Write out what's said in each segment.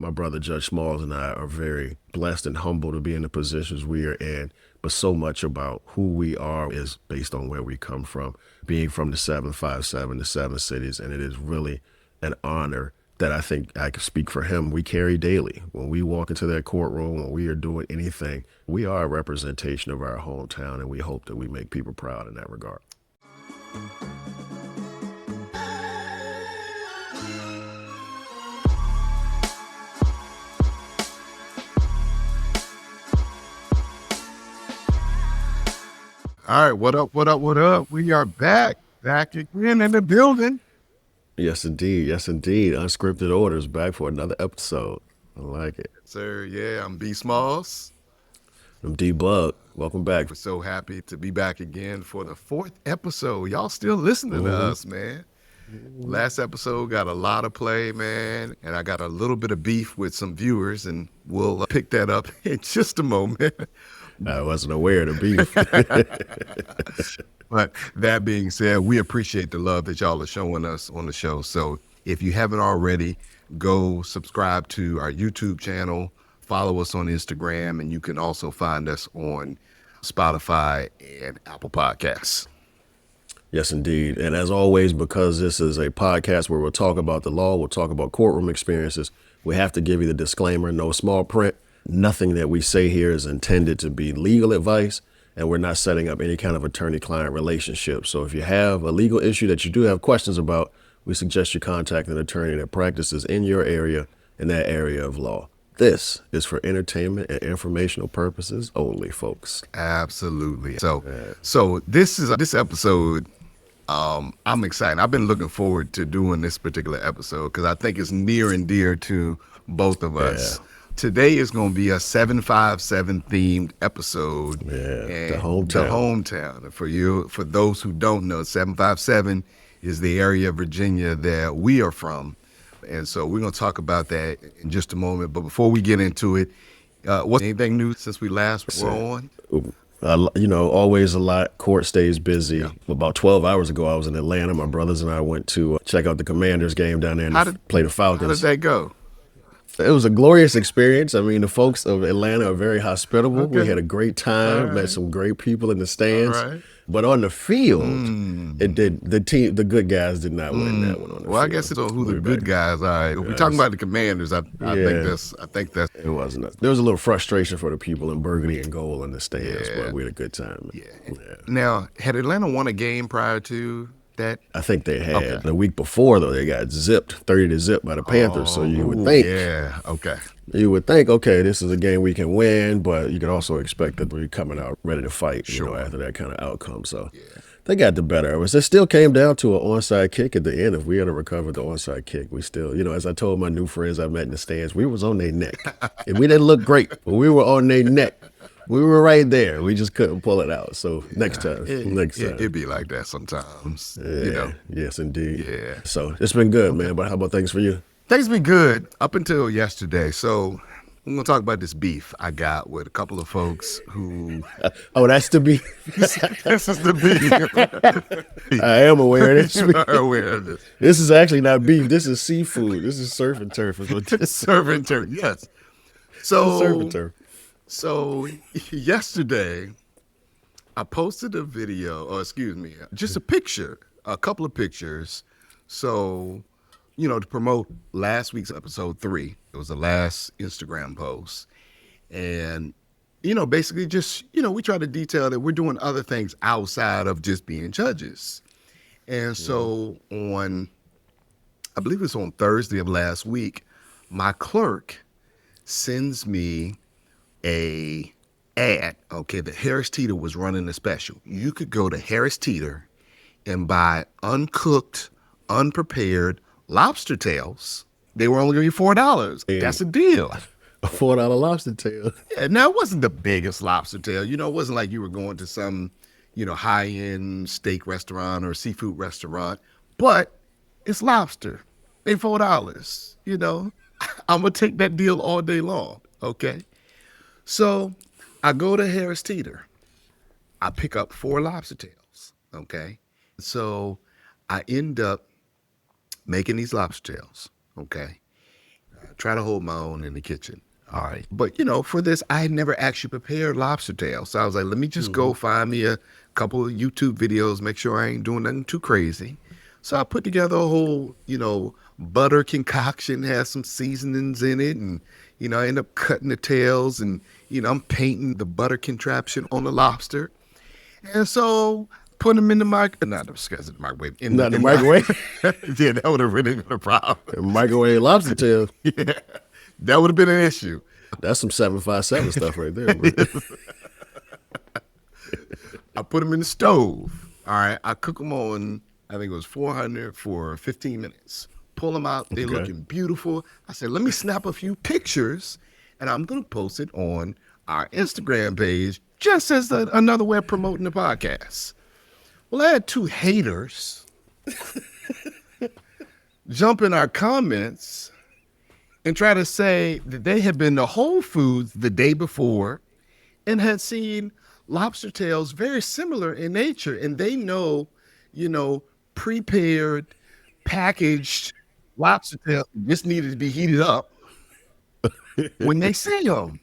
My brother Judge Smalls and I are very blessed and humble to be in the positions we are in. But so much about who we are is based on where we come from, being from the 757, the seven cities. And it is really an honor that I think I can speak for him. We carry daily. When we walk into that courtroom, when we are doing anything, we are a representation of our hometown, and we hope that we make people proud in that regard. All right, what up, what up, what up? We are back again in the building. Yes, indeed. Yes, indeed. Unscripted Orders back for another episode. I like it. Sir, yeah, I'm B. Smalls. I'm D. Bugg. Welcome back. We're so happy to be back again for the 4th episode. Y'all still listening to us, man. Last episode got a lot of play, man, and I got a little bit of beef with some viewers, and we'll pick that up in just a moment. I wasn't aware of the beef. But that being said, we appreciate the love that y'all are showing us on the show. So if you haven't already, go subscribe to our YouTube channel, follow us on Instagram, and you can also find us on Spotify and Apple Podcasts. Yes, indeed. And as always, because this is a podcast where we'll talk about the law, we'll talk about courtroom experiences, we have to give you the disclaimer, no small print. Nothing that we say here is intended to be legal advice, and we're not setting up any kind of attorney-client relationship. So if you have a legal issue that you do have questions about, we suggest you contact an attorney that practices in your area, in that area of law. This is for entertainment and informational purposes only, folks. Absolutely. So this episode, I'm excited. I've been looking forward to doing this particular episode because I think it's near and dear to both of us. Yeah. Today is going to be a 757 themed episode. Yeah, the hometown. The hometown. For those who don't know, 757 is the area of Virginia that we are from. And so we're going to talk about that in just a moment. But before we get into it, what's anything new since we last were on? Always a lot. Court stays busy. Yeah. About 12 hours ago, I was in Atlanta. My brothers and I went to check out the Commanders game down there and play the Falcons. How did that go? It was a glorious experience. I mean, the folks of Atlanta are very hospitable. Okay. We had a great time, met some great people in the stands. Right. But on the field, the good guys did not win that one on the field. I guess it's on who the good guys are. If we're talking about the Commanders, I think that's it wasn't. There was a little frustration for the people in burgundy and gold in the stands, but we had a good time. Yeah. Now, had Atlanta won a game prior to that? I think they had. Okay. The week before, though, they got zipped 30-0 by the Panthers. So you would think, you would think, okay, this is a game we can win, but you could also expect that we're coming out ready to fight. After that kind of outcome. So they got the better of us. It still came down to an onside kick at the end. If we had to recover the onside kick, we still, as I told my new friends I met in the stands, we was on their neck. And we didn't look great, but we were on their neck. We were right there. We just couldn't pull it out. So next time. It'd be like that sometimes. Yes, indeed. Yeah. So it's been good, man. But how about things for you? Things been good up until yesterday. So I'm going to talk about this beef I got with a couple of folks who... Oh, that's the beef? This is the beef. I am aware of this. You are aware of this. This is actually not beef. This is seafood. This is surf and turf. Surf and turf, yes. So surf and turf. So yesterday, I posted a video, just a picture, a couple of pictures. So, to promote last week's episode 3, it was the last Instagram post. And, basically just, we try to detail that we're doing other things outside of just being judges. And so I believe it's on Thursday of last week, my clerk sends me a ad, that Harris Teeter was running a special. You could go to Harris Teeter and buy uncooked, unprepared lobster tails. They were only going to be $4. Yeah. That's a deal. A $4 lobster tail. Yeah, now, it wasn't the biggest lobster tail. It wasn't like you were going to some, high-end steak restaurant or seafood restaurant, but it's lobster. They $4. I'm going to take that deal all day long, okay? So I go to Harris Teeter. I pick up 4 lobster tails, okay? So I end up making these lobster tails, okay? Try to hold my own in the kitchen. All right. But, for this, I had never actually prepared lobster tail. So I was like, let me just go find me a couple of YouTube videos, make sure I ain't doing nothing too crazy. So I put together a whole, butter concoction, has some seasonings in it. And, I end up cutting the tails and, I'm painting the butter contraption on the lobster. And so put them in the microwave. Not the microwave? Yeah, that would have really been a problem. Microwave lobster tail. Yeah, that would have been an issue. That's some 757 stuff right there, bro. I put them in the stove. All right. I cook them on, I think it was 400 for 15 minutes. Pull them out. They're looking beautiful. I said, let me snap a few pictures and I'm going to post it on our Instagram page just as another way of promoting the podcast. Well, I had 2 haters jump in our comments and try to say that they had been to Whole Foods the day before and had seen lobster tails very similar in nature. And they know, prepared, packaged lobster tails just needed to be heated up when they see them.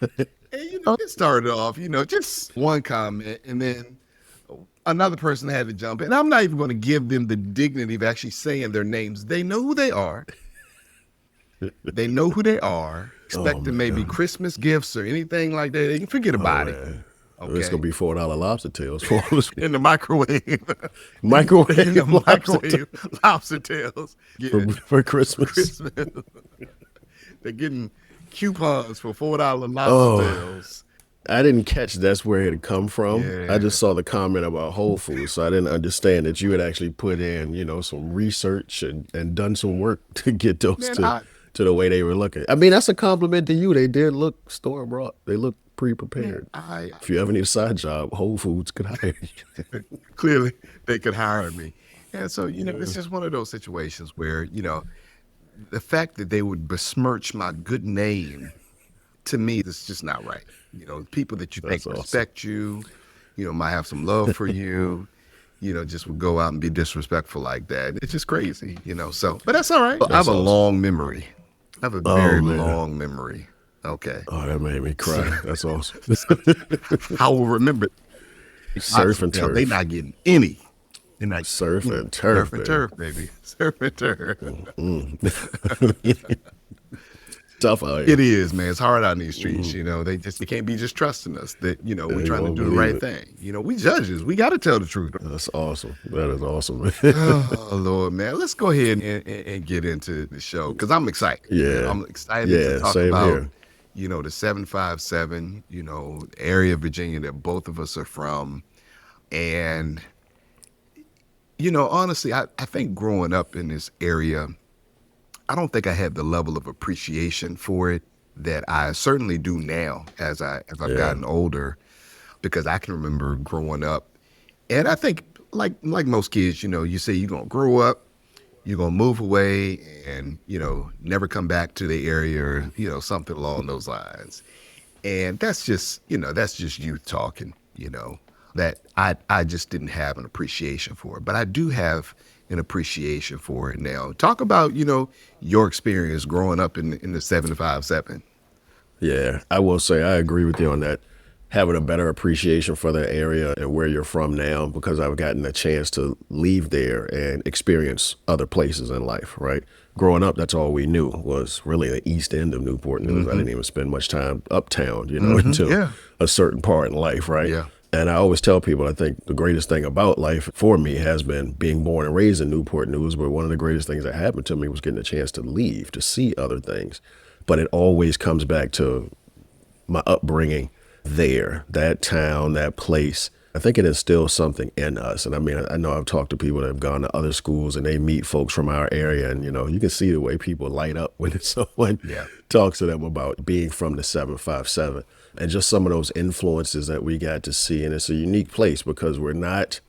And, it started off, just one comment. And then another person had to jump in. I'm not even going to give them the dignity of actually saying their names. They know who they are. They know who they are. Expecting maybe Christmas gifts or anything like that. They can forget about it. Okay. It's going to be $4 lobster tails. In the microwave. Microwave In the microwave lobster tails. For Christmas. They're getting coupons for $4 lobster tails. I didn't catch that's where it had come from. Yeah. I just saw the comment about Whole Foods, so I didn't understand that you had actually put in, some research and done some work to get those to the way they were looking. I mean, that's a compliment to you. They did look store-bought. They look pre-prepared. If you ever need a side job, Whole Foods could hire you. Clearly, they could hire me. And so, it's just one of those situations where, the fact that they would besmirch my good name, to me, it's just not right. People that you think respect you, might have some love for you, just would go out and be disrespectful like that. It's just crazy, so, but that's all right. I have a long memory. I have a very long memory. Okay. Oh, that made me cry. That's awesome. I will remember. Surf and turf. They're not getting any. They're not surf and turf. Surf and turf, baby. Surf and turf. Tough out here. It is, man. It's hard out in these streets. They can't be just trusting us that we're trying to do the right thing. We judges. We got to tell the truth. That's awesome. That is awesome. Oh Lord, man. Let's go ahead and get into the show because I'm excited. Yeah, I'm excited to talk same about here. The 757. Area of Virginia that both of us are from, and honestly, I think growing up in this area, I don't think I had the level of appreciation for it that I certainly do now as I've gotten older, because I can remember growing up. And I think like most kids, you say you're going to grow up, you're going to move away and, never come back to the area or, something along those lines. And that's just youth talking, that I just didn't have an appreciation for it. But I do have an appreciation for it now. Talk about, your experience growing up in the 757. Yeah, I will say I agree with you on that. Having a better appreciation for the area and where you're from now, because I've gotten a chance to leave there and experience other places in life, right? Growing up, that's all we knew was really the east end of Newport News. I didn't even spend much time uptown, until a certain part in life, right? Yeah. And I always tell people, I think the greatest thing about life for me has been being born and raised in Newport News, but one of the greatest things that happened to me was getting a chance to leave, to see other things. But it always comes back to my upbringing there, that town, that place. I think it instills something in us. And I mean, I know I've talked to people that have gone to other schools and they meet folks from our area, and, you can see the way people light up when someone talks to them about being from the 757. And just some of those influences that we got to see. And it's a unique place because we're not,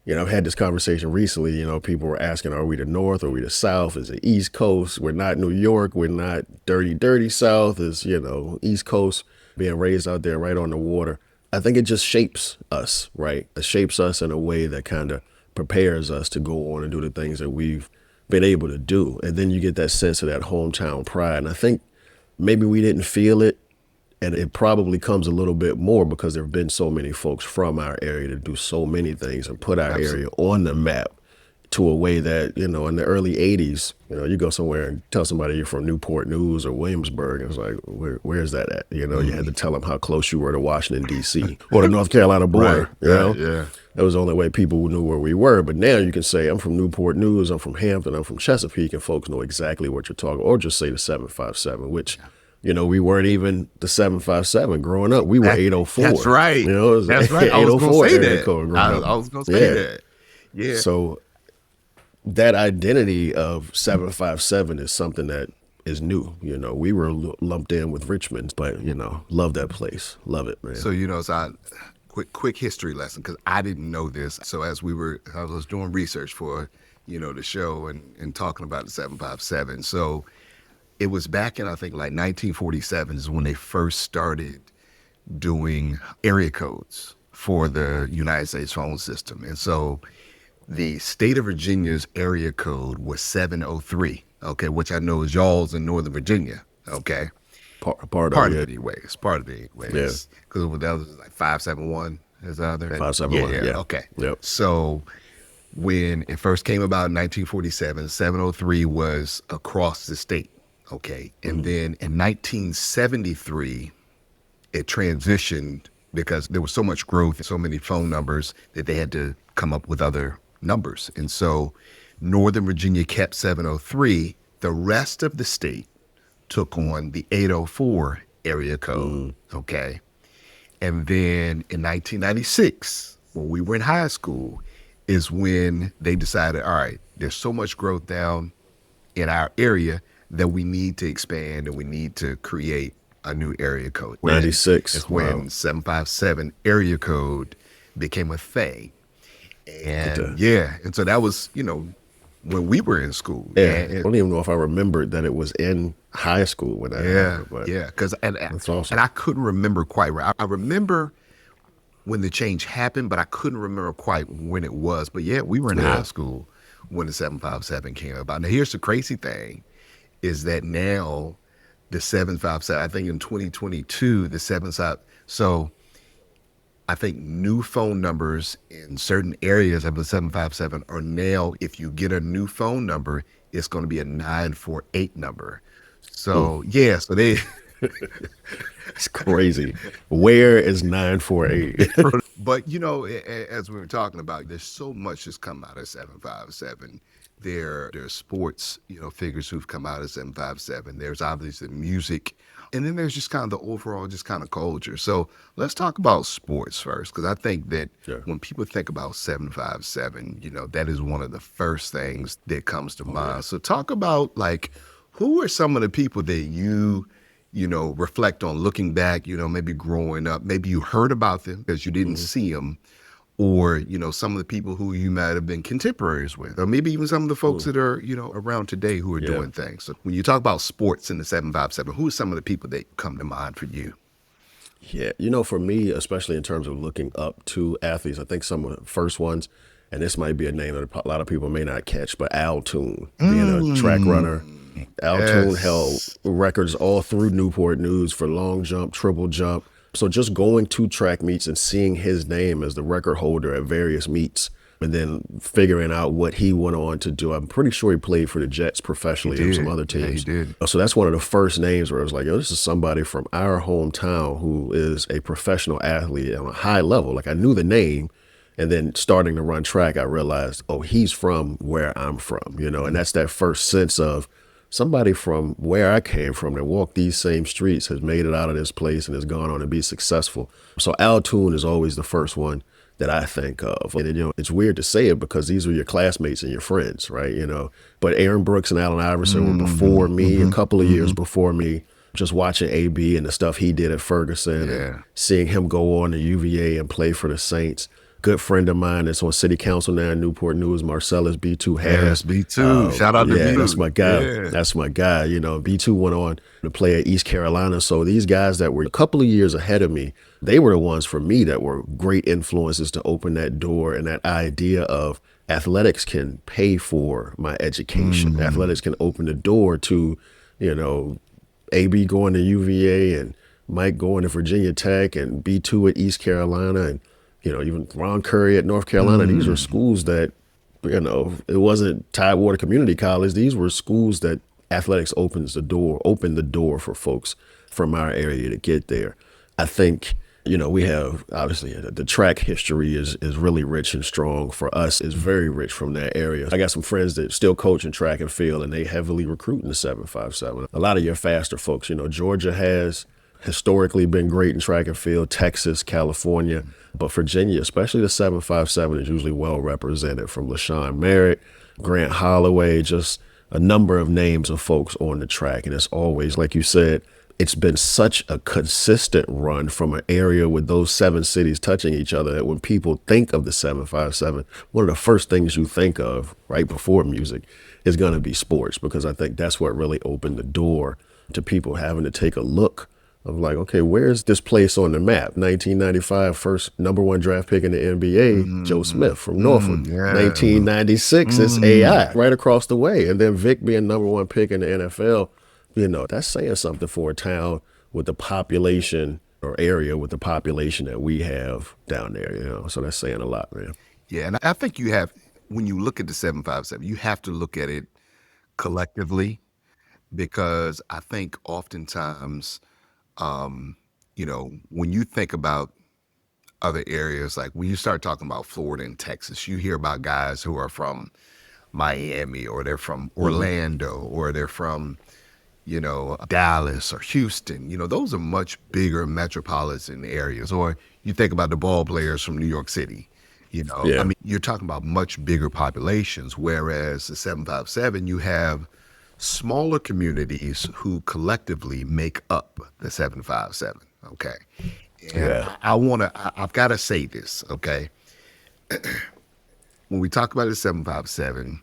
I've had this conversation recently, people were asking, are we the North? Are we the South? Is it East Coast? We're not New York. We're not dirty South. Is, East Coast, being raised out there right on the water. I think it just shapes us, right? It shapes us in a way that kind of prepares us to go on and do the things that we've been able to do. And then you get that sense of that hometown pride. And I think maybe we didn't feel it, and it probably comes a little bit more because there have been so many folks from our area to do so many things and put our area on the map to a way that, in the early 80s, you go somewhere and tell somebody you're from Newport News or Williamsburg, and it's like, where's that at? You had to tell them how close you were to Washington, D.C. or the North Carolina border. Yeah. That was the only way people knew where we were. But now you can say, I'm from Newport News, I'm from Hampton, I'm from Chesapeake, and folks know exactly what you're talking, or just say the 757, which, we weren't even the 757 growing up. We were 804. That's right. It was that's right. 804 area that. Code growing up. I was going to say that. Yeah. So that identity of 757 is something that is new. We were lumped in with Richmond, but, love that place. Love it, man. So, so quick history lesson, because I didn't know this. So as I was doing research for, the show and talking about the 757. So it was back in, I think, like 1947 is when they first started doing area codes for the United States phone system. And so the state of Virginia's area code was 703, okay, which I know is y'all's in Northern Virginia, okay? Part of it anyways. Part of it anyways. Yeah. Because that was like 571 is the other. 571, yeah. Okay. Yep. So when it first came about in 1947, 703 was across the state, okay? And then in 1973, it transitioned because there was so much growth, so many phone numbers that they had to come up with other numbers. And so Northern Virginia kept 703. The rest of the state took on the 804 area code, okay? And then in 1996, when we were in high school, is when they decided, all right, there's so much growth down in our area that we need to expand and we need to create a new area code. 96. It's when 757 area code became a thing. And and so that was, when we were in school. Yeah, I don't even know if I remembered that it was in high school when that happened. But that's awesome. And I couldn't remember quite right. I remember when the change happened, but I couldn't remember quite when it was. But we were in high school when the 757 came about. Now here's the crazy thing, is that now the 757, I think in 2022, the 757, so I think new phone numbers in certain areas of the 757 are now, if you get a new phone number, it's going to be a 948 number. So, so they... It's crazy. Where is 948? But, as we were talking about, there's so much that's come out of 757. There's sports, figures who've come out of 757. There's obviously music. And then there's just kind of the overall just kind of culture. So let's talk about sports first, because I think that when people think about 757, that is one of the first things that comes to mind. So talk about, like, who are some of the people that you reflect on looking back, maybe growing up, maybe you heard about them because you didn't see them, or, some of the people who you might have been contemporaries with, or maybe even some of the folks that are, around today who are doing things. So when you talk about sports in the 757, who are some of the people that come to mind for you? Yeah, for me, especially in terms of looking up to athletes, I think some of the first ones, and this might be a name that a lot of people may not catch, but Al Toon, being a track runner. Al Toon held records all through Newport News for long jump, triple jump. So just going to track meets and seeing his name as the record holder at various meets, and then figuring out what he went on to do. I'm pretty sure he played for the Jets professionally and some other teams. Yeah, he did. So that's one of the first names where I was like, this is somebody from our hometown who is a professional athlete on a high level. Like, I knew the name, and then starting to run track, I realized, he's from where I'm from, and that's that first sense of somebody from where I came from that walked these same streets has made it out of this place and has gone on to be successful. So Al Toon is always the first one that I think of. And, it's weird to say it because these were your classmates and your friends, right? But Aaron Brooks and Allen Iverson were before me, a couple of years before me. Just watching AB and the stuff he did at Ferguson and seeing him go on to UVA and play for the Saints. Good friend of mine that's on city council now in Newport News, Marcellus B2 Harris. B2. Shout out to B2. That's my guy. That's my guy. B2 went on to play at East Carolina. So these guys that were a couple of years ahead of me, they were the ones for me that were great influences to open that door and that idea of athletics can pay for my education. Athletics can open the door to, you know, AB going to UVA and Mike going to Virginia Tech and B2 at East Carolina and, you know, even Ron Curry at North Carolina. These are schools that, you know, it wasn't Tidewater Community College. These were schools that athletics opened the door for folks from our area to get there. I think, you know, we have obviously the track history is really rich and strong for us. It's very rich from that area. I got some friends that still coach in track and field, and they heavily recruit in the 757. A lot of your faster folks, you know, Georgia has historically been great in track and field, Texas, California, but Virginia, especially the 757, is usually well represented from LaShawn Merritt, Grant Holloway, just a number of names of folks on the track. And it's always, like you said, it's been such a consistent run from an area with those 7 cities touching each other that when people think of the 757, one of the first things you think of right before music is going to be sports, because I think that's what really opened the door to people having to take a look of like, okay, where's this place on the map? 1995, first #1 draft pick in the NBA, Joe Smith from Norfolk. 1996, it's AI right across the way. And then Vick being #1 pick in the NFL. You know, that's saying something for a town with the population or area with the population that we have down there, you know. So that's saying a lot, man. Yeah, and I think you have, when you look at the 757, you have to look at it collectively, because I think oftentimes, you know, when you think about other areas, like when you start talking about Florida and Texas, you hear about guys who are from Miami, or they're from Orlando, or they're from, you know, Dallas or Houston. You know, those are much bigger metropolitan areas. Or you think about the ball players from New York City. You know, I mean, you're talking about much bigger populations, whereas the 757, you have smaller communities who collectively make up the 757. Okay. And I've got to say this, okay? When we talk about the 757,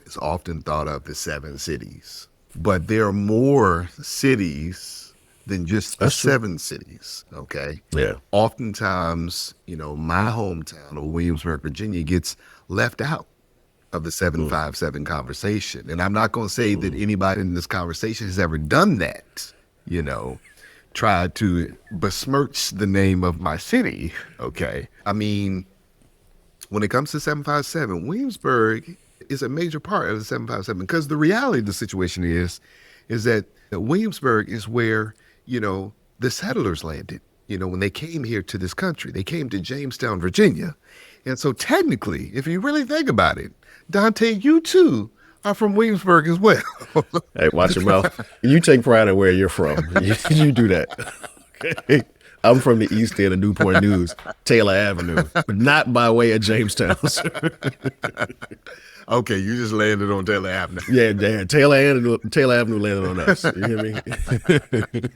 it's often thought of the 7 cities. But there are more cities than just the 7 cities, okay? Yeah. Oftentimes, you know, my hometown of Williamsburg, Virginia gets left out of the 757 conversation. And I'm not going to say that anybody in this conversation has ever done that, you know, tried to besmirch the name of my city, okay? I mean, when it comes to 757, Williamsburg is a major part of the 757, because the reality of the situation is that Williamsburg is where, you know, the settlers landed. You know, when they came here to this country, they came to Jamestown, Virginia. And so technically, if you really think about it, Dante, you too are from Williamsburg as well. Hey, watch your mouth. You take pride in where you're from. You do that. Okay. I'm from the east end of Newport News, Taylor Avenue, but not by way of Jamestown. Okay, you just landed on Taylor Avenue. Yeah, damn. Taylor Avenue landed on us. You hear me?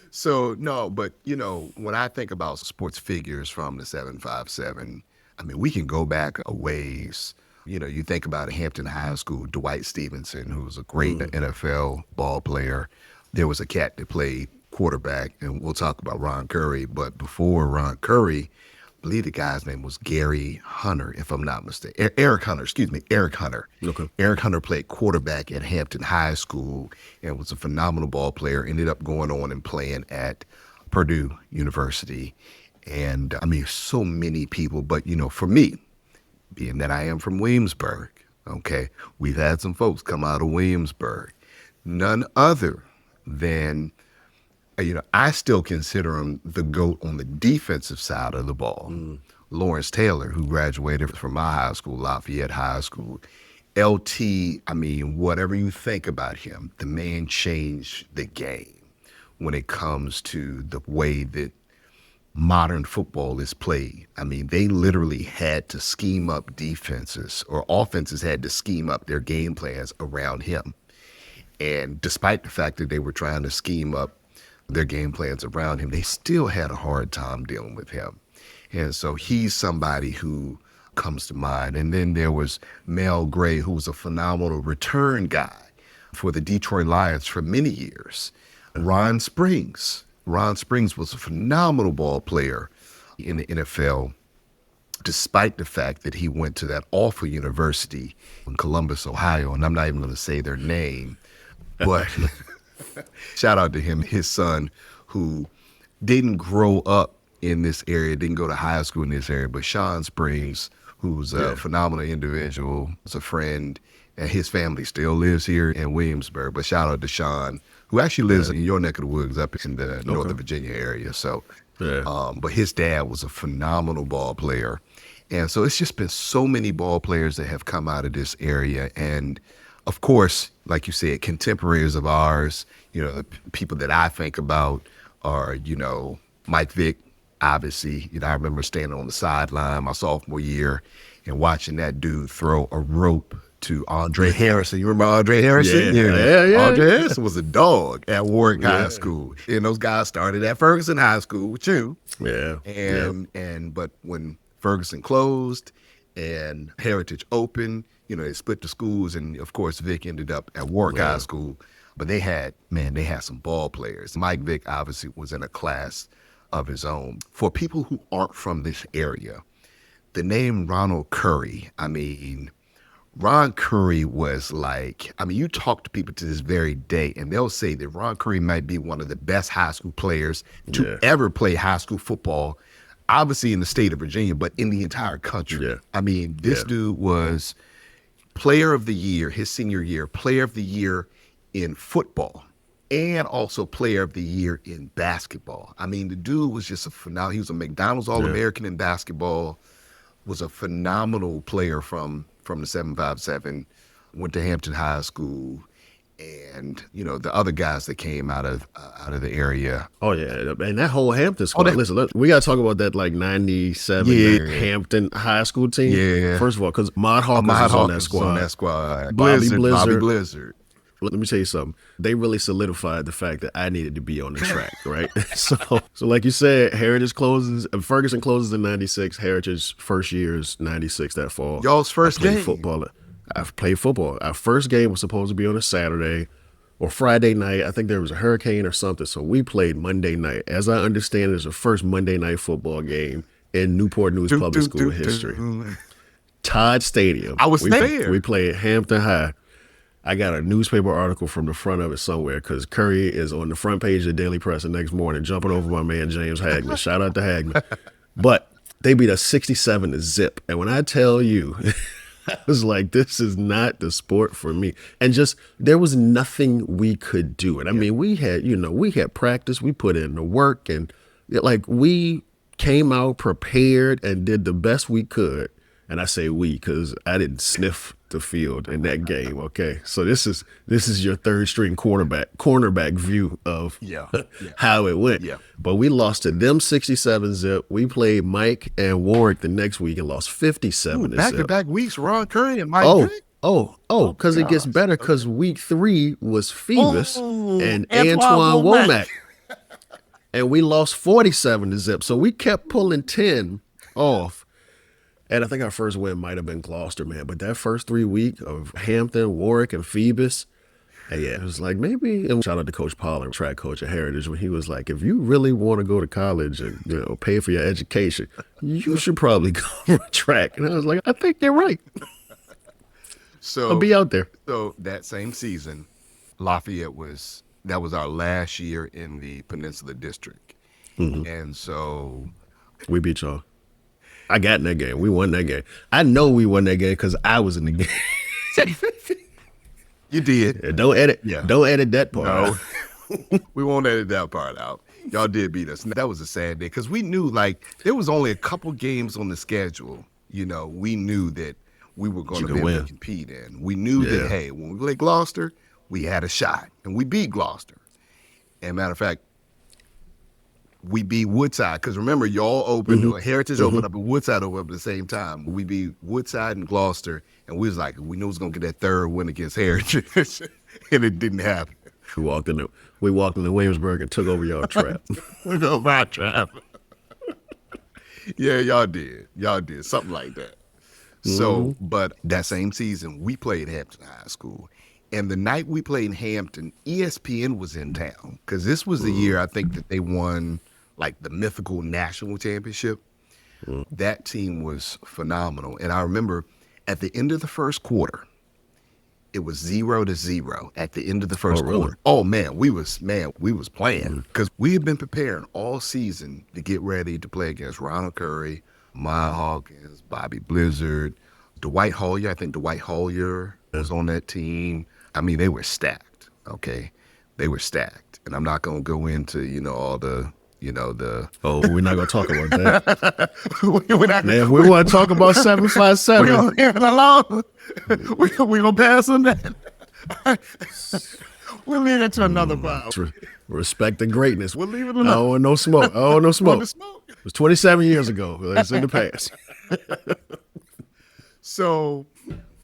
So, no, but, you know, when I think about sports figures from the 757, I mean, we can go back a ways. You know, you think about Hampton High School, Dwight Stevenson, who was a great NFL ball player. There was a cat that played quarterback, and we'll talk about Ron Curry. But before Ron Curry, I believe the guy's name was Gary Hunter, if I'm not mistaken. Eric Hunter. Okay. Eric Hunter played quarterback at Hampton High School and was a phenomenal ball player. Ended up going on and playing at Purdue University. And I mean, so many people. But, you know, for me, being that I am from Williamsburg, okay, we've had some folks come out of Williamsburg. None other than, you know, I still consider him the GOAT on the defensive side of the ball. Lawrence Taylor, who graduated from my high school, Lafayette High School. LT, I mean, whatever you think about him, the man changed the game when it comes to the way that modern football is played. I mean, they literally had to scheme up defenses, or offenses had to scheme up their game plans around him. And despite the fact that they were trying to scheme up their game plans around him, they still had a hard time dealing with him. And so he's somebody who comes to mind. And then there was Mel Gray, who was a phenomenal return guy for the Detroit Lions for many years. Ron Springs was a phenomenal ball player in the NFL despite the fact that he went to that awful university in Columbus, Ohio, and I'm not even going to say their name, but shout out to him, his son, who didn't grow up in this area, didn't go to high school in this area, but Sean Springs, who's a phenomenal individual, is a friend, and his family still lives here in Williamsburg. But shout out to Sean, who actually lives in your neck of the woods up in the Northern Virginia area. So, but his dad was a phenomenal ball player. And so it's just been so many ball players that have come out of this area. And of course, like you said, contemporaries of ours, the people that I think about are, Mike Vick, obviously. I remember standing on the sideline my sophomore year and watching that dude throw a rope to Andre Harrison. You remember Andre Harrison? Yeah. Andre Harrison was a dog at Warwick High School. And those guys started at Ferguson High School with you. Yeah. But when Ferguson closed and Heritage opened, they split the schools, and of course Vick ended up at Warwick High School. But they had some ball players. Mike Vick obviously was in a class of his own. For people who aren't from this area, the name Ronald Curry, Ron Curry was you talk to people to this very day, and they'll say that Ron Curry might be one of the best high school players to ever play high school football, obviously in the state of Virginia, but in the entire country. This dude was player of the year, his senior year, player of the year in football, and also player of the year in basketball. The dude was just he was a McDonald's All-American in basketball, was a phenomenal player from the 757, went to Hampton High School, and the other guys that came out of the area. Oh yeah, and that whole Hampton squad. Listen, we gotta talk about that 97 Hampton High School team. Yeah. First of all, because Maude Hawkins was on that squad. Bobby Blizzard. Let me tell you something. They really solidified the fact that I needed to be on the track, right? So like you said, Ferguson closes in 96. Heritage first year is 96 that fall. Y'all's first game. I played football. Our first game was supposed to be on a Saturday or Friday night. I think there was a hurricane or something, so we played Monday night. As I understand, it's the first Monday night football game in Newport News Public School history. Todd Stadium. I was there. We played Hampton High. I got a newspaper article from the front of it somewhere because Curry is on the front page of the Daily Press the next morning, jumping over my man James Hagman. Shout out to Hagman. But they beat us 67-0. And when I tell you, I was like, this is not the sport for me. And just, there was nothing we could do. And we had practice, we put in the work, and we came out prepared and did the best we could. And I say we because I didn't sniff the field in that game. Okay, so this is your third string cornerback view of how it went. Yeah. But we lost to them 67-0. We played Mike and Warwick the next week and lost 57-0. Back-to-back weeks, Ron Curry and Mike. Because it gets better because week 3 was Phoebus and Antoine Womack. And we lost 47-0. So we kept pulling 10 off. And I think our first win might have been Gloucester, man. But that first 3 week of Hampton, Warwick, and Phoebus, it was like maybe. And shout out to Coach Pollard, track coach at Heritage, when he was like, if you really want to go to college and pay for your education, you should probably go for track. And I was like, I think you're right. So I'll be out there. So that same season, Lafayette was our last year in the Peninsula District, and so we beat y'all. I got in that game. We won that game. I know we won that game because I was in the game. You did. Yeah, don't edit. Yeah. Don't edit that part out. We won't edit that part out. Y'all did beat us. That was a sad day because we knew there was only a couple games on the schedule. We knew that we were going to be able to compete in. We knew that, hey, when we played Gloucester, we had a shot, and we beat Gloucester. And matter of fact, we beat Woodside, because remember, y'all opened, Heritage opened up, and Woodside opened up at the same time. We beat Woodside and Gloucester, and we was like, we knew we was going to get that third win against Heritage, and it didn't happen. We walked into Williamsburg and took over y'all trap. We took over our trap. Yeah, y'all did. Y'all did, something like that. So, but that same season, we played Hampton High School. And the night we played in Hampton, ESPN was in town, because this was the year I think that they won the mythical national championship. That team was phenomenal. And I remember at the end of the first quarter, it was 0-0 at the end of the first really? quarter. Oh we was playing because we had been preparing all season to get ready to play against Ronald Curry, Maya Hawkins, Bobby Blizzard, Dwight Hollier. I think Dwight Hollier was on that team. I mean, they were stacked. Okay, they were stacked, and I'm not gonna go into all the. Oh, we're not gonna talk about that. We're not, Man, if we want to talk about 757. we're gonna leave it alone. We're gonna pass on that. We'll leave it to another file. Respect the greatness. We'll leave it I alone. don't want no smoke. I don't want no smoke. the smoke. It was 27 years ago. It's in the past. So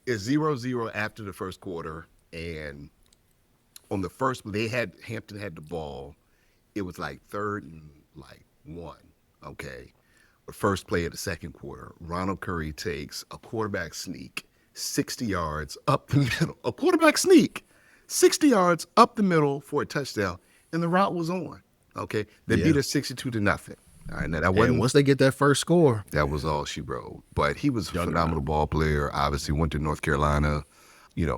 it's 0-0 after the first quarter, and on the first, Hampton had the ball. It was like 3rd and 1. Okay. The first play of the second quarter, Ronald Curry takes a quarterback sneak, 60 yards up the middle. A quarterback sneak, 60 yards up the middle for a touchdown, and the route was on. Okay. They beat us 62-0. All right. Now that wasn't. And once they get that first score, That was all she wrote. But he was a phenomenal ball player. Obviously went to North Carolina,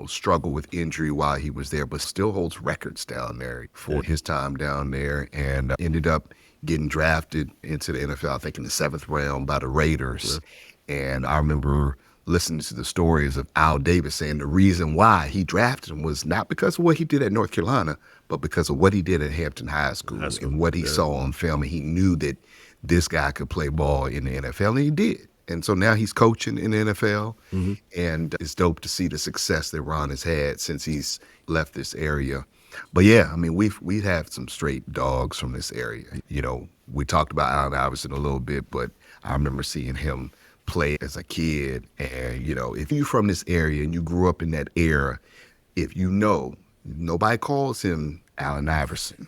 struggled with injury while he was there, but still holds records down there for his time down there, and ended up getting drafted into the NFL, I think in the 7th round by the Raiders. And I remember listening to the stories of Al Davis saying the reason why he drafted him was not because of what he did at North Carolina, but because of what he did at Hampton High School and what he saw on film. And he knew that this guy could play ball in the NFL, and he did. And so now he's coaching in the NFL, and it's dope to see the success that Ron has had since he's left this area. But yeah, I mean, we've had some straight dogs from this area. We talked about Allen Iverson a little bit, but I remember seeing him play as a kid. And, if you're from this area and you grew up in that era, nobody calls him Allen Iverson.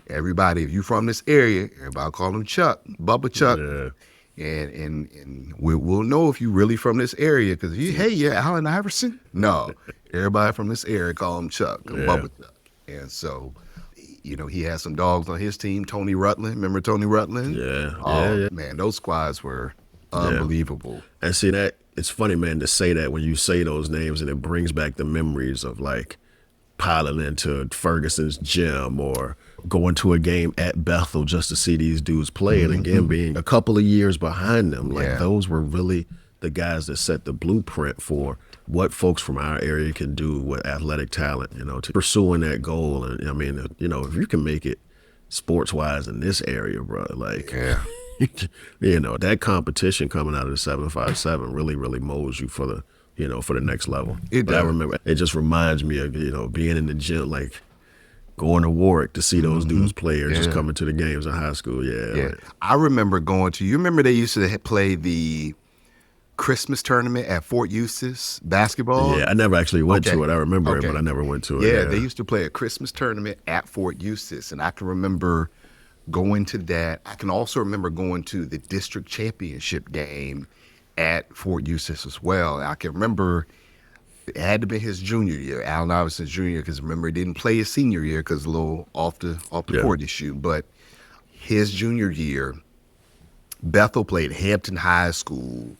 Everybody, if you're from this area, everybody call him Chuck, Bubba Chuck. Yeah. And we'll know if you really from this area, because you're Allen Iverson. No, everybody from this area call him Chuck, Bubba Chuck. And so, he has some dogs on his team. Tony Rutland, remember Tony Rutland? Yeah. Man, those squads were unbelievable. And see that it's funny, man, to say that when you say those names, and it brings back the memories of piling into Ferguson's gym or going to a game at Bethel just to see these dudes play. And again, being a couple of years behind them, those were really the guys that set the blueprint for what folks from our area can do with athletic talent, to pursuing that goal. And I mean, if you can make it sports-wise in this area, bro, that competition coming out of the 757 really, really molds you for the for the next level. I remember it just reminds me of being in the gym, going to Warwick to see those dudes play, or just coming to the games in high school. I remember you remember they used to play the Christmas tournament at Fort Eustis basketball? Yeah, I never actually went to it. I remember it, but I never went to it. Yeah, they used to play a Christmas tournament at Fort Eustis, and I can remember going to that. I can also remember going to the district championship game at Fort Eustis as well. I can remember it had to be his junior year, Allen Iverson's junior, because remember he didn't play his senior year because a little off the court issue. But his junior year, Bethel played Hampton High School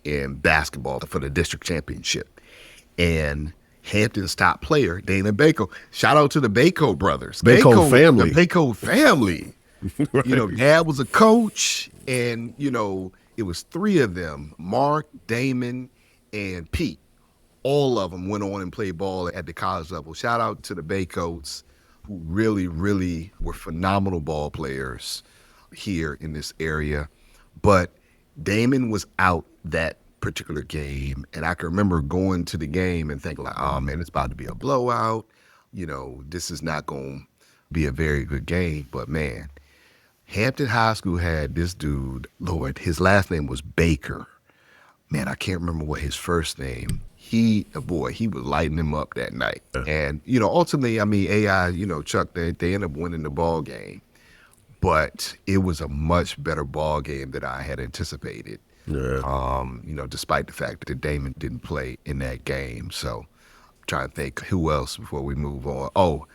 in basketball for the district championship, and Hampton's top player, Dana Bako. Shout out to the Bako brothers, Bako family, the Bako family. Right. Dad was a coach, and it was 3 of them, Mark, Damon, and Pete. All of them went on and played ball at the college level. Shout out to the Bakos, who really, really were phenomenal ball players here in this area. But Damon was out that particular game, and I can remember going to the game and thinking oh man, it's about to be a blowout. This is not going to be a very good game. But man, Hampton High School had this dude, Lord, his last name was Baker. Man, I can't remember what his first name. He was lighting him up that night. And, ultimately, I mean, AI, Chuck, they ended up winning the ball game. But it was a much better ball game than I had anticipated. Yeah. Despite the fact that Damon didn't play in that game. So I'm trying to think who else before we move on. Oh,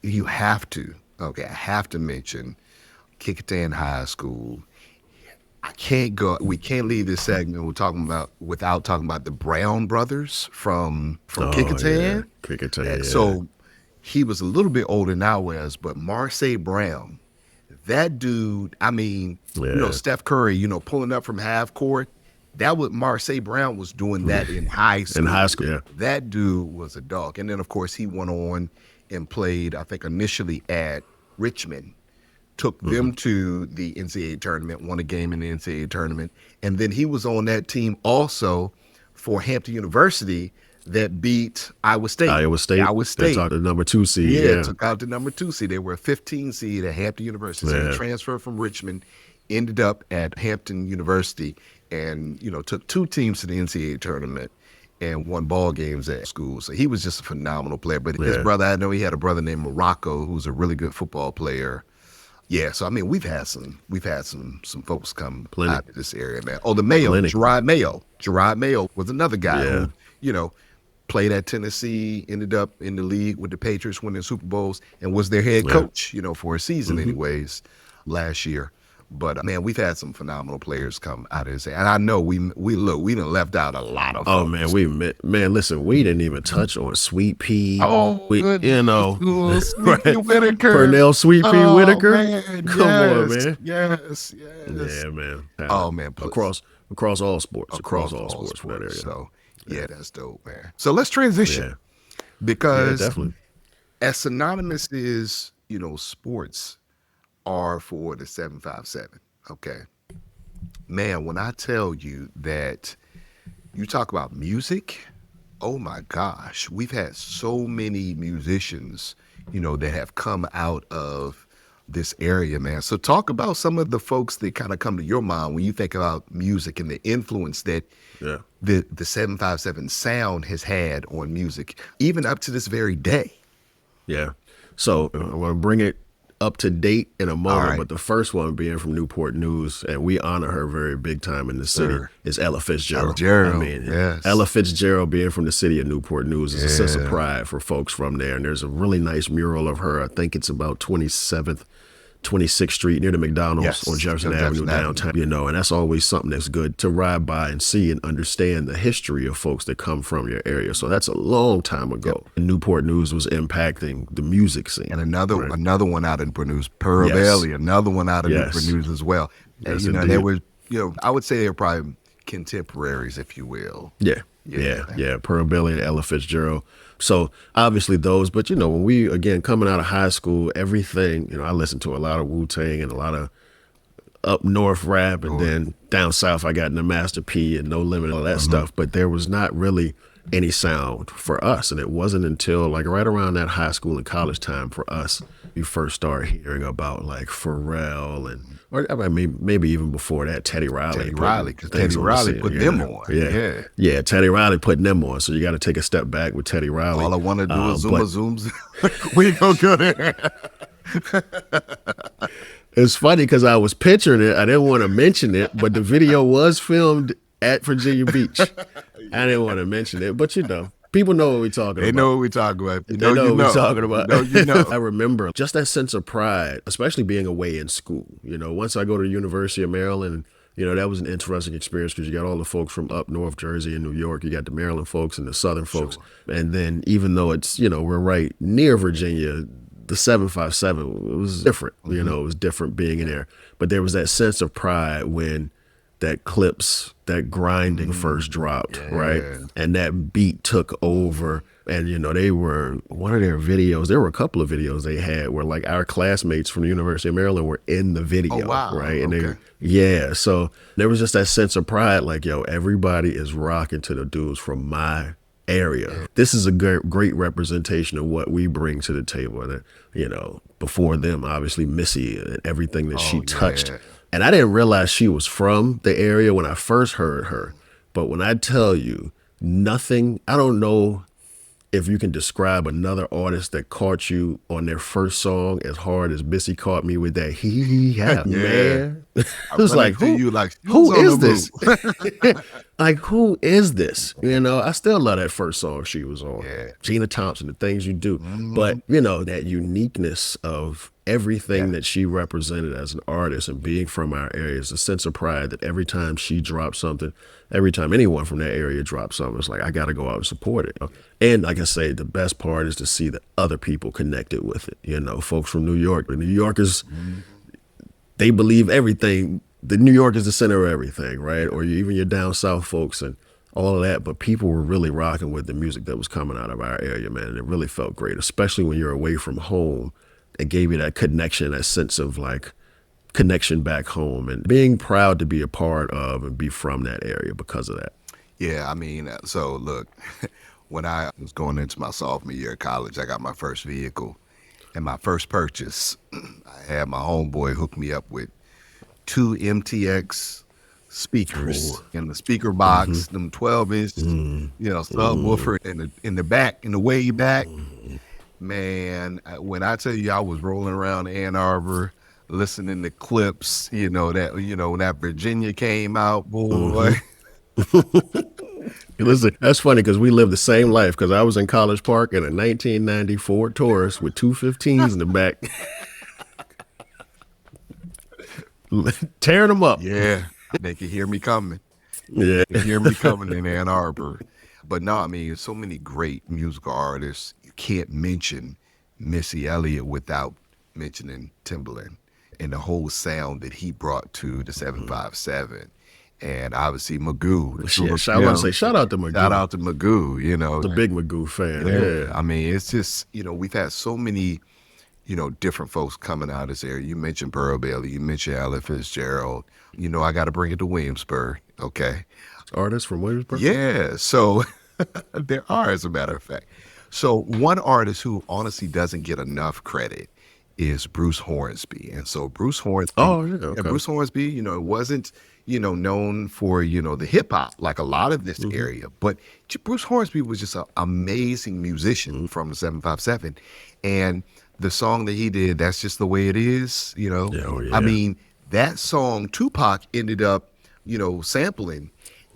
I have to mention Kickingham High School. We can't leave this segment without talking about the Brown brothers from Kickintan. Kickintan. So he was a little bit older than I was, but Marseille Brown, that dude, I mean, Steph Curry, pulling up from half court. That was Marseille Brown was doing that in high school. In high school, yeah. That dude was a dog. And then, of course, he went on and played, I think, initially at Richmond. Took them to the NCAA tournament, won a game in the NCAA tournament. And then he was on that team also for Hampton University that beat Iowa State. Iowa State. They took the number 2 seed. Yeah, took out the number 2 seed. They were a 15 seed at Hampton University. So he transferred from Richmond, ended up at Hampton University, and took 2 teams to the NCAA tournament and won ball games at school. So he was just a phenomenal player. But his brother, I know he had a brother named Morocco who's a really good football player. Yeah, so I mean we've had some folks come out of this area, man. Oh, the Mayo, Gerard Mayo. Gerard Mayo was another guy who, played at Tennessee, ended up in the league with the Patriots, winning Super Bowls, and was their head coach, for a season anyways last year. But man, we've had some phenomenal players come out of this, and I know we done left out a lot of. Oh folks. Man, listen, we didn't even touch on Sweet Pea. Oh, Sweet Pea Whitaker, Pernell Sweet Pea Whitaker. Man, Come on, man. Yes. Yeah, man. Oh man, across all sports, across all sports for that area. So yeah, that's dope, man. So let's transition because definitely, as synonymous as sports are for the 757. Okay. Man, when I tell you that you talk about music, oh my gosh, we've had so many musicians, that have come out of this area, man. So talk about some of the folks that kind of come to your mind when you think about music and the influence that the 757 sound has had on music, even up to this very day. Yeah. So I want to bring it up to date in a moment, but the first one being from Newport News, and we honor her very big time in the city, is Ella Fitzgerald. I mean, Ella Fitzgerald being from the city of Newport News is a sense of pride for folks from there. And there's a really nice mural of her. I think it's about 26th Street near the McDonald's on Jefferson Avenue downtown, and that's always something that's good to ride by and see and understand the history of folks that come from your area. So that's a long time ago. And Newport News was impacting the music scene. And another one out in Newport News, Pearl Bailey, another one out of Newport News as well. Yes, and, they were, I would say they were probably contemporaries, if you will. Yeah. Pearl Bailey and Ella Fitzgerald. So obviously those, but when we, again, coming out of high school, everything, I listened to a lot of Wu-Tang and a lot of up north rap, and then down south I got into Master P and No Limit and all that stuff, but there was not really any sound for us. And it wasn't until like right around that high school and college time for us, you first started hearing about like Pharrell or I mean, maybe even before that, Teddy Riley. Because Teddy Riley put them on. Yeah, Teddy Riley putting them on. So you got to take a step back with Teddy Riley. All I want to do is zooms. We ain't gonna go there. It's funny because I was picturing it. I didn't want to mention it, but the video was filmed at Virginia Beach. I didn't want to mention it, but people know what we're talking about. They know what we're talking about. They know what we're talking about. You know. I remember just that sense of pride, especially being away in school. Once I go to the University of Maryland, that was an interesting experience because you got all the folks from up North Jersey and New York. You got the Maryland folks and the Southern folks. And then even though it's, we're right near Virginia, the 757, it was different. It was different being in there. But there was that sense of pride when that clips, that grinding first dropped, right? And that beat took over. And, they were, one of their videos, there were a couple of videos they had where like our classmates from the University of Maryland were in the video, right? And so there was just that sense of pride, like, everybody is rocking to the dudes from my area. This is a great representation of what we bring to the table. And, before them, obviously Missy and everything that she touched. And I didn't realize she was from the area when I first heard her. But when I tell you, I don't know if you can describe another artist that caught you on their first song as hard as Missy caught me with that man. It was like, who is this? Like, who is this? You know, I still love that first song she was on. Yeah. Gina Thompson, The Things You Do. Mhm. But, you know, that uniqueness of everything Yeah. that she represented as an artist and being from our area is a sense of pride that every time she drops something, every time anyone from that area drops something, it's like, I got to go out and support it. And like I say, the best part is to see that other people connected with it. You know, folks from New York, the New Yorkers, Mhm. they believe everything. The New York is the center of everything, right? Or even your down south folks and all of that. But people were really rocking with the music that was coming out of our area, man. And it really felt great, especially when you're away from home. It gave you that connection, that sense of like connection back home and being proud to be a part of and be from that area because of that. Yeah, I mean, so look, when I was going into my sophomore year of college, I got my first vehicle. And my first purchase, I had my homeboy hook me up with 2 MTX Ooh. speakers in the speaker Mm-hmm. box, them 12-inch, Mm-hmm. subwoofer in the back, in the way back. Mm-hmm. Man, when I tell you I was rolling around Ann Arbor, listening to clips, when that Virginia came out, boy. Mm-hmm. Listen, that's funny because we lived the same life because I was in College Park in a 1994 Taurus with 215s in the back, tearing them up. Yeah, they could hear me coming. Yeah. Could hear me coming in Ann Arbor. But no, I mean, so many great musical artists. You can't mention Missy Elliott without mentioning Timbaland and the whole sound that he brought to the 757. And obviously Magoo. Yeah, I want to say shout out to Shout Magoo. out to Magoo, The big Magoo fan. Yeah, Yeah. I mean, it's just, we've had so many, different folks coming out of this area. You mentioned Burl Bailey, you mentioned Ella Fitzgerald. I got to bring it to Williamsburg, okay? Artists from Williamsburg. Yeah, so there are, as a matter of fact. So one artist who honestly doesn't get enough credit is Bruce Hornsby. And so Bruce Hornsby, Oh, yeah. yeah, Okay. Bruce Hornsby, it wasn't, known for, the hip hop like a lot of this Mm-hmm. area, but Bruce Hornsby was just an amazing musician from the 757. And the song that he did, That's Just the Way It Is, Yeah, oh, I yeah. mean, that song Tupac ended up, sampling.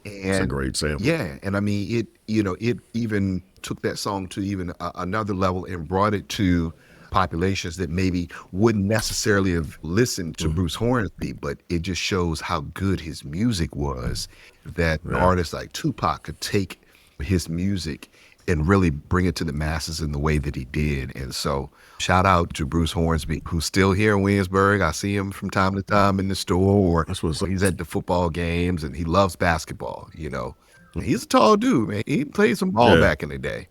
It's a And great sample. yeah, and I mean, it even took that song to even another level and brought it to populations that maybe wouldn't necessarily have listened to Bruce Hornsby, but it just shows how good his music was, that an Yeah. artist like Tupac could take his music and really bring it to the masses in the way that he did. And so shout out to Bruce Hornsby, who's still here in Williamsburg. I see him from time to time in the store, That's what's or he's at the football games, and he loves basketball. He's a tall dude, man. He played some ball Yeah. back in the day.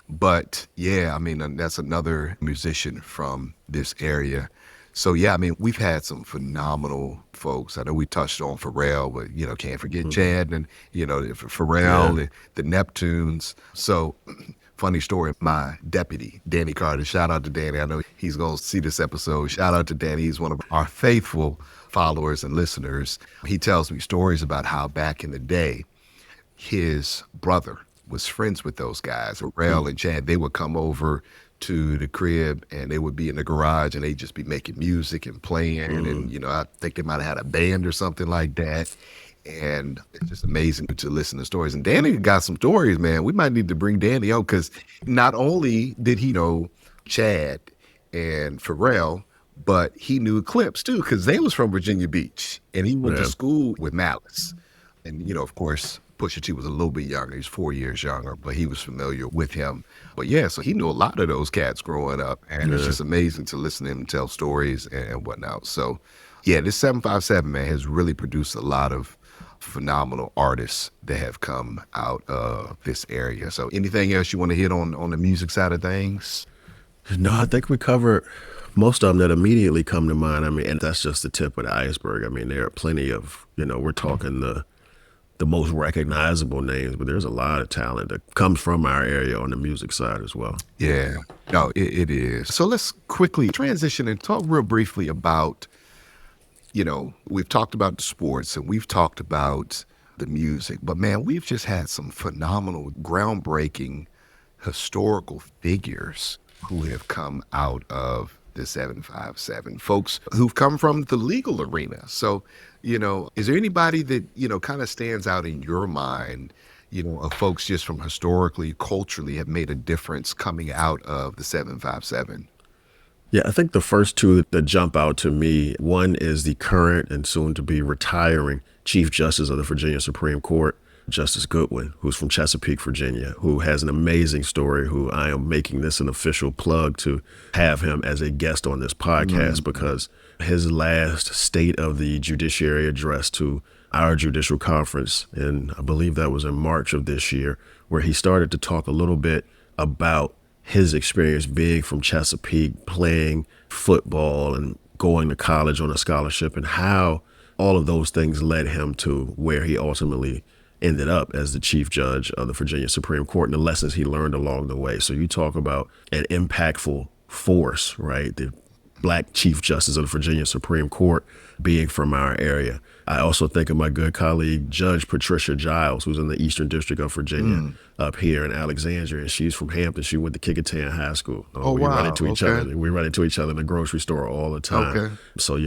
But yeah, I mean, that's another musician from this area. So yeah, I mean, we've had some phenomenal folks. I know we touched on Pharrell, but can't forget Chad and Pharrell, Yeah. the Neptunes. So funny story, my deputy, Danny Carter, shout out to Danny. I know he's gonna see this episode. Shout out to Danny. He's one of our faithful followers and listeners. He tells me stories about how back in the day, his brother was friends with those guys, Pharrell and Chad. They would come over to the crib and they would be in the garage and they'd just be making music and playing. And, I think they might have had a band or something like that. And it's just amazing to listen to stories. And Danny got some stories, man. We might need to bring Danny on because not only did he know Chad and Pharrell, but he knew Eclipse too, because they was from Virginia Beach and he went to Yeah. school with Malice. And, of course, Pusha T was a little bit younger. He's 4 years younger, but he was familiar with him. But yeah, so he knew a lot of those cats growing up. And it's Yeah. just amazing to listen to him tell stories and whatnot. So yeah, this 757, man, has really produced a lot of phenomenal artists that have come out of this area. So anything else you want to hit on the music side of things? No, I think we covered most of them that immediately come to mind. I mean, and that's just the tip of the iceberg. I mean, there are plenty of, we're talking the most recognizable names, but there's a lot of talent that comes from our area on the music side as well. Yeah, no, it is. So let's quickly transition and talk real briefly about, we've talked about the sports and we've talked about the music, but man, we've just had some phenomenal, groundbreaking historical figures who have come out of the 757, folks who've come from the legal arena. So, Is there anybody that, kind of stands out in your mind, of folks just from historically, culturally have made a difference coming out of the 757? Yeah, I think the first two that jump out to me, one is the current and soon to be retiring Chief Justice of the Virginia Supreme Court, Justice Goodwin, who's from Chesapeake, Virginia, who has an amazing story, who I am making this an official plug to have him as a guest on this podcast Mm. because his last State of the Judiciary address to our judicial conference, and I believe that was in March of this year, where he started to talk a little bit about his experience being from Chesapeake, playing football and going to college on a scholarship, and how all of those things led him to where he ultimately ended up as the chief judge of the Virginia Supreme Court and the lessons he learned along the way. So you talk about an impactful force, right? The Black Chief Justice of the Virginia Supreme Court being from our area. I also think of my good colleague, Judge Patricia Giles, who's in the Eastern District of Virginia Mm. up here in Alexandria, and she's from Hampton. She went to Kickingham High School. Oh, We run wow. into each Okay. other. We run into each other in the grocery store all the time. Okay. So,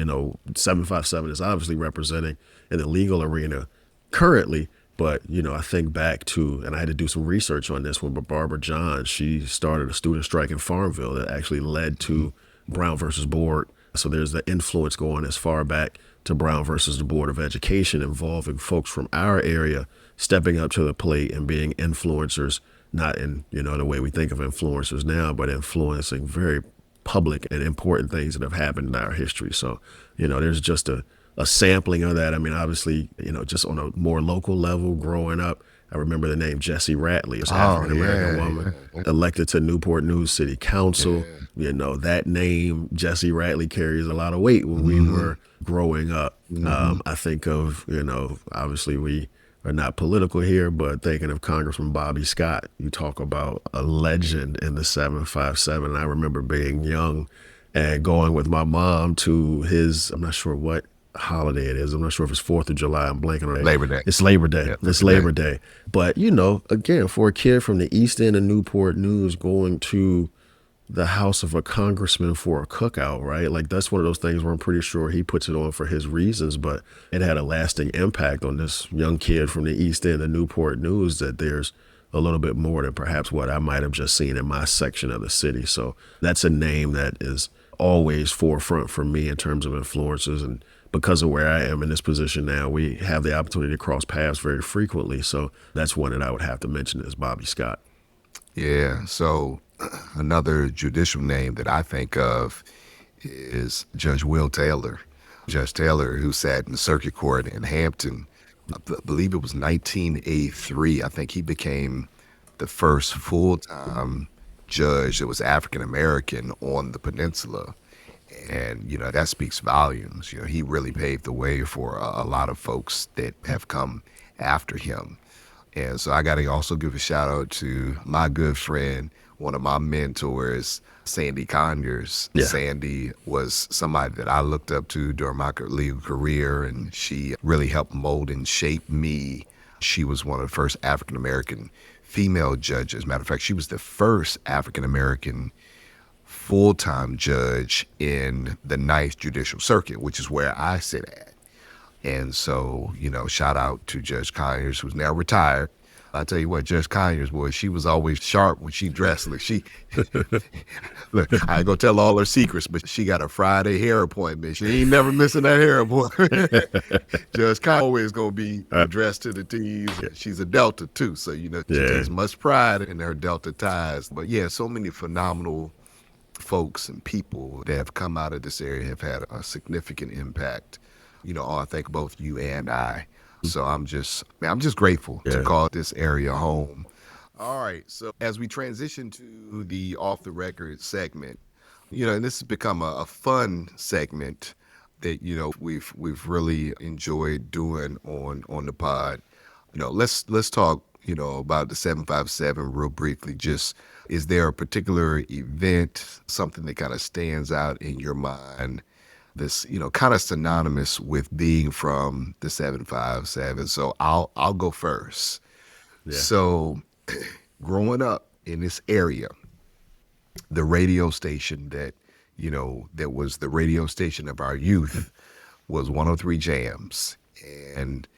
757 is obviously representing in the legal arena currently, but, I think back to, and I had to do some research on this one, but Barbara Johns, she started a student strike in Farmville that actually led to Brown versus Board. So there's the influence going as far back to Brown versus the Board of Education, involving folks from our area stepping up to the plate and being influencers, not in, the way we think of influencers now, but influencing very public and important things that have happened in our history. So, there's just a sampling of that. I mean, obviously, just on a more local level growing up, I remember the name Jessie Ratley, as an Oh, African American yeah. woman Yeah. elected to Newport News City Council. Yeah. That name, Jessie Ratley, carries a lot of weight when we Hmm. were growing up. Hmm. I think of, obviously we are not political here, but thinking of Congressman Bobby Scott, you talk about a legend in the 757. I remember being young and going with my mom to his, I'm not sure what holiday it is. I'm not sure if it's 4th of July. I'm blanking on it. Labor Day. It's Labor Day. Yeah, It's Labor Day. Labor Day. But, again, for a kid from the East End of Newport News going to the house of a congressman for a cookout, right? Like, that's one of those things where I'm pretty sure he puts it on for his reasons, but it had a lasting impact on this young kid from the East End of Newport News, that there's a little bit more than perhaps what I might have just seen in my section of the city. So that's a name that is always forefront for me in terms of influences. And because of where I am in this position now, we have the opportunity to cross paths very frequently. So that's one that I would have to mention is Bobby Scott. Yeah. So another judicial name that I think of is Judge Will Taylor. Judge Taylor, who sat in the circuit court in Hampton, believe it was 1983. I think he became the first full-time judge that was African American on the peninsula. And, that speaks volumes. He really paved the way for a lot of folks that have come after him. And so I got to also give a shout out to my good friend, one of my mentors, Sandy Conyers. Yeah. Sandy was somebody that I looked up to during my legal career, and she really helped mold and shape me. She was one of the first African American female judges. Matter of fact, she was the first African American full-time judge in the Ninth Judicial Circuit, which is where I sit at. And so, shout out to Judge Conyers, who's now retired. I tell you what, Judge Conyers, boy, she was always sharp when she dressed. Look, look, I ain't gonna tell all her secrets, but she got a Friday hair appointment. She ain't never missing that hair appointment. Judge Conyers always gonna be dressed to the T's. She's a Delta too, so she Yeah. takes much pride in her Delta ties. But yeah, so many phenomenal folks and people that have come out of this area have had a significant impact. I think both you and I. So I'm just grateful to Yeah. call this area home. All right. So as we transition to the off the record segment, and this has become a fun segment that we've really enjoyed doing on the pod. Let's talk about the 757 real briefly. Just, is there a particular event, something that kind of stands out in your mind, this kind of synonymous with being from the 757? So I'll go first. Yeah. So growing up in this area, the radio station that was the radio station of our youth was 103 Jams. And,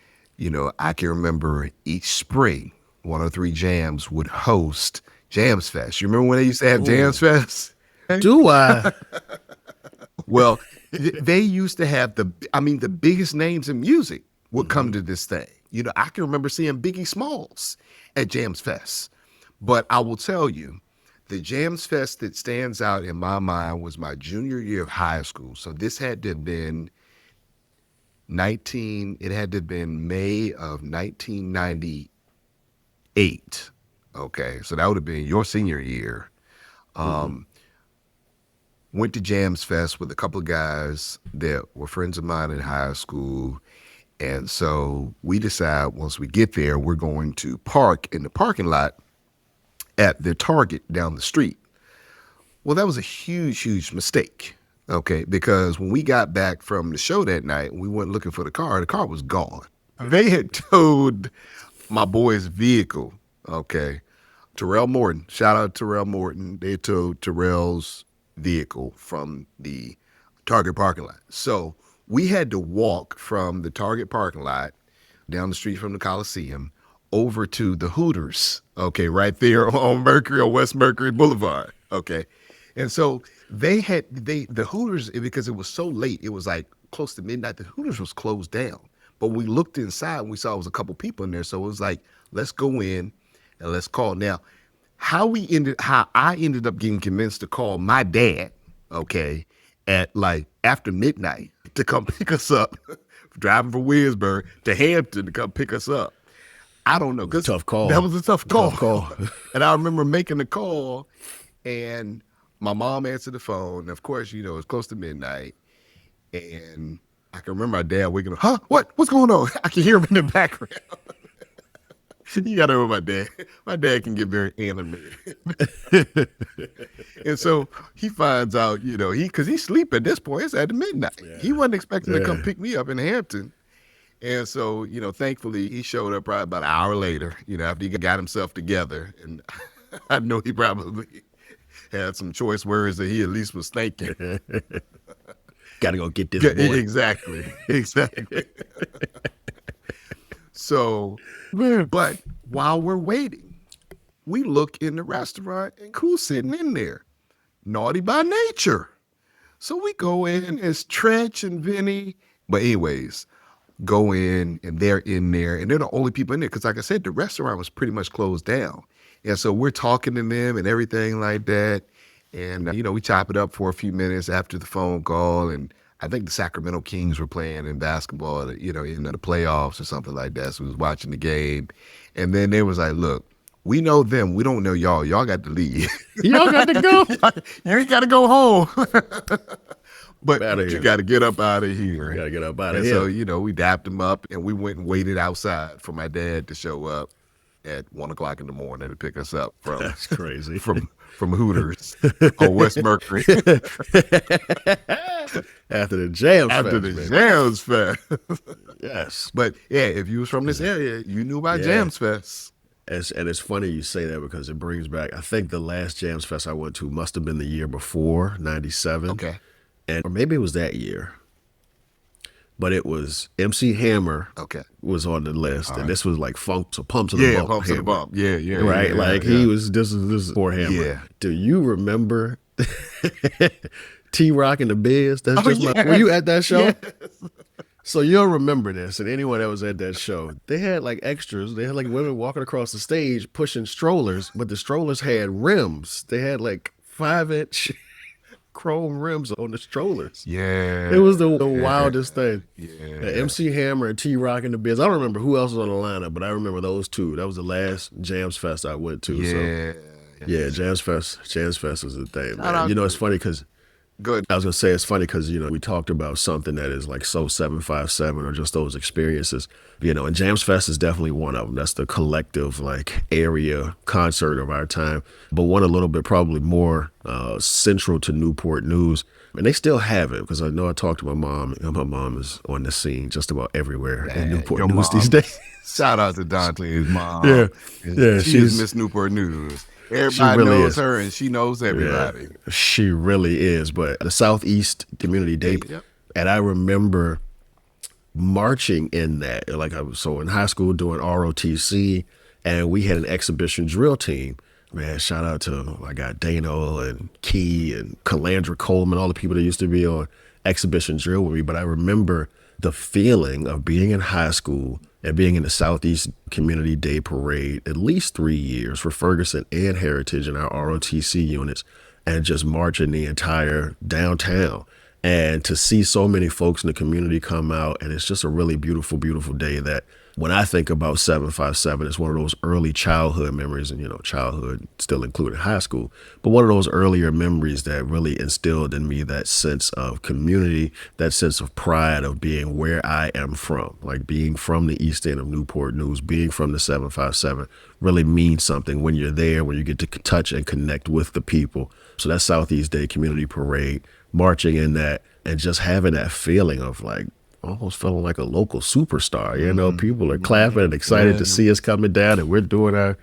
I can remember each spring, 103 Jams would host Jams Fest. You remember when they used to have Jams Fest? Do I? Well, they used to have the biggest names in music would come to this thing. I can remember seeing Biggie Smalls at Jams Fest. But I will tell you, the Jams Fest that stands out in my mind was my junior year of high school. So this had to have been May of 1998. Okay, so that would have been your senior year. Went to Jams Fest with a couple of guys that were friends of mine in high school. And so we decide once we get there, we're going to park in the parking lot at the Target down the street. Well, that was a huge, huge mistake, okay? Because when we got back from the show that night, we went looking for the car was gone. They had towed my boy's vehicle, okay? Terrell Morton, shout out to Terrell Morton. They towed Terrell's vehicle from the Target parking lot. So we had to walk from the Target parking lot down the street from the Coliseum over to the Hooters, okay, right there on West Mercury Boulevard, okay. And so the Hooters, because it was so late, it was like close to midnight, the Hooters was closed down. But we looked inside and we saw it was a couple people in there. So it was like, let's go in and let's call. Now, how I ended up getting convinced to call my dad, okay, at like after midnight to come pick us up, driving from Williamsburg to Hampton to come pick us up. I don't know. Tough call. That was a tough call. And I remember making the call, and my mom answered the phone. Of course, it's close to midnight. And I can remember my dad waking up. Huh? What's going on? I can hear him in the background. You got to know my dad. My dad can get very animated. And so he finds out, because he's asleep at this point. It's at midnight. Yeah. He wasn't expecting to come pick me up in Hampton. And so, thankfully he showed up probably about an hour later, after he got himself together. And I know he probably had some choice words that he at least was thinking. Got to go get this boy. Exactly. So, but while we're waiting, we look in the restaurant and who's sitting in there? Naughty by Nature. So we go in, it's Tretch and Vinny. But anyways, go in and they're in there and they're the only people in there. Because like I said, the restaurant was pretty much closed down. And so we're talking to them and everything like that. And, we chop it up for a few minutes after the phone call. And I think the Sacramento Kings were playing in basketball, in the playoffs or something like that. So we was watching the game. And then they was like, look, we know them. We don't know y'all. Y'all got to leave. Y'all got to go. You ain't got to go home. But you got to get up out of here. You got to get up out of here. So, we dapped him up and we went and waited outside for my dad to show up at 1:00 in the morning to pick us up from. That's crazy. From Hooters on West Mercury. After the Jams Fest. After the Jams Fest. Yes. But yeah, if you was from this area, you knew about Jams Fest. And it's funny you say that because it brings back, I think the last Jams Fest I went to must have been the year before, 97. Okay. Or maybe it was that year. But it was MC Hammer was on the list. All and right. this was like Pumps of the Bump. Pumps of the Bump. Yeah. Right? Yeah, this is poor Hammer. Yeah. Do you remember T-Rock and the Biz? Were you at that show? Yes. So you'll remember this, and anyone that was at that show, they had like extras. They had like women walking across the stage pushing strollers, but the strollers had rims. They had like 5-inch chrome rims on the strollers. Yeah. It was the wildest thing. Yeah. MC Hammer and T-Rock and the Biz. I don't remember who else was on the lineup, but I remember those two. That was the last Jams Fest I went to. Yeah. So, yeah, Jams Fest is the thing, man. out It's funny because Good. I was going to say it's funny because, we talked about something that is like so 757 or just those experiences, and Jams Fest is definitely one of them. That's the collective like area concert of our time, but one a little bit probably more central to Newport News. And they still have it because I know I talked to my mom, and my mom is on the scene just about everywhere in Newport News these days. Shout out to Dante's mom. Yeah. She's Miss Newport News. Everybody really knows is. her, and she knows everybody. Yeah, she really is. But the Southeast Community Day, and I remember marching in that, like so in high school doing ROTC, and we had an exhibition drill team. Man, shout out to I got Dano and Key and Calandra Coleman, all the people that used to be on exhibition drill with me. But I remember the feeling of being in high school and being in the Southeast Community Day Parade at least 3 years for Ferguson and Heritage in our ROTC units, and just marching the entire downtown. And to see so many folks in the community come out, and it's just a really beautiful, beautiful day that when I think about 757, it's one of those early childhood memories, and, you know, childhood still including high school, but one of those earlier memories that really instilled in me that sense of community, that sense of pride of being where I am from, like being from the East End of Newport News, being from the 757 really means something when you're there, when you get to touch and connect with the people. So that Southeast Day Community Parade, marching in that, and just having that feeling of like, almost feeling like a local superstar, you know, people are clapping and excited to see us coming down, and we're doing our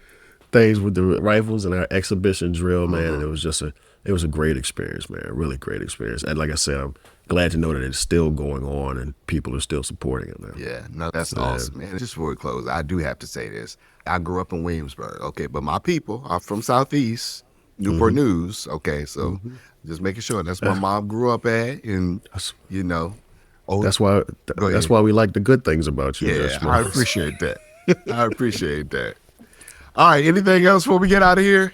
things with the rifles and our exhibition drill, man. And it was just it was a great experience, man, a really great experience. And like I said, I'm glad to know that it's still going on and people are still supporting it, man. Yeah, no, that's awesome, man. Just before we close, I do have to say this. I grew up in Williamsburg, okay, but my people are from Southeast Newport News, okay, so just making sure that's where mom grew up at, and, you know, That's why we like the good things about you. Yeah, I appreciate that. I appreciate that. All right, anything else before we get out of here?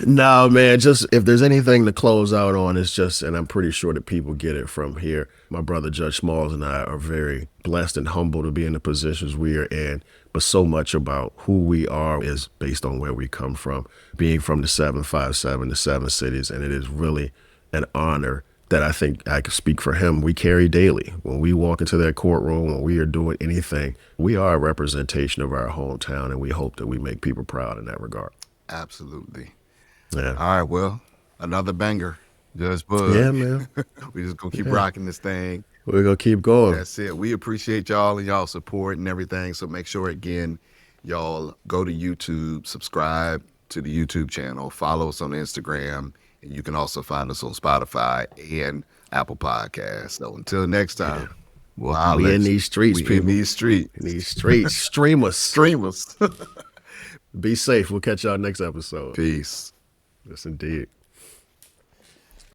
No, man, just if there's anything to close out on, it's just, and I'm pretty sure that people get it from here, my brother Judge Smalls and I are very blessed and humble to be in the positions we are in, but so much about who we are is based on where we come from, being from the 757, the 7 cities, and it is really an honor that I think I can speak for him. We carry daily. When we walk into that courtroom, when we are doing anything, we are a representation of our hometown, and we hope that we make people proud in that regard. Absolutely. Yeah. All right, well, another banger, Judge Bugg. Yeah, man. We just gonna keep rocking this thing. We're going to keep going. That's it. We appreciate y'all and y'all support and everything. So make sure, again, y'all go to YouTube, subscribe to the YouTube channel, follow us on Instagram, and you can also find us on Spotify and Apple Podcasts. So until next time, we in these streets, people. In these streets. In these streets. Streamers. Streamers. Be safe. We'll catch y'all next episode. Peace. Yes, indeed.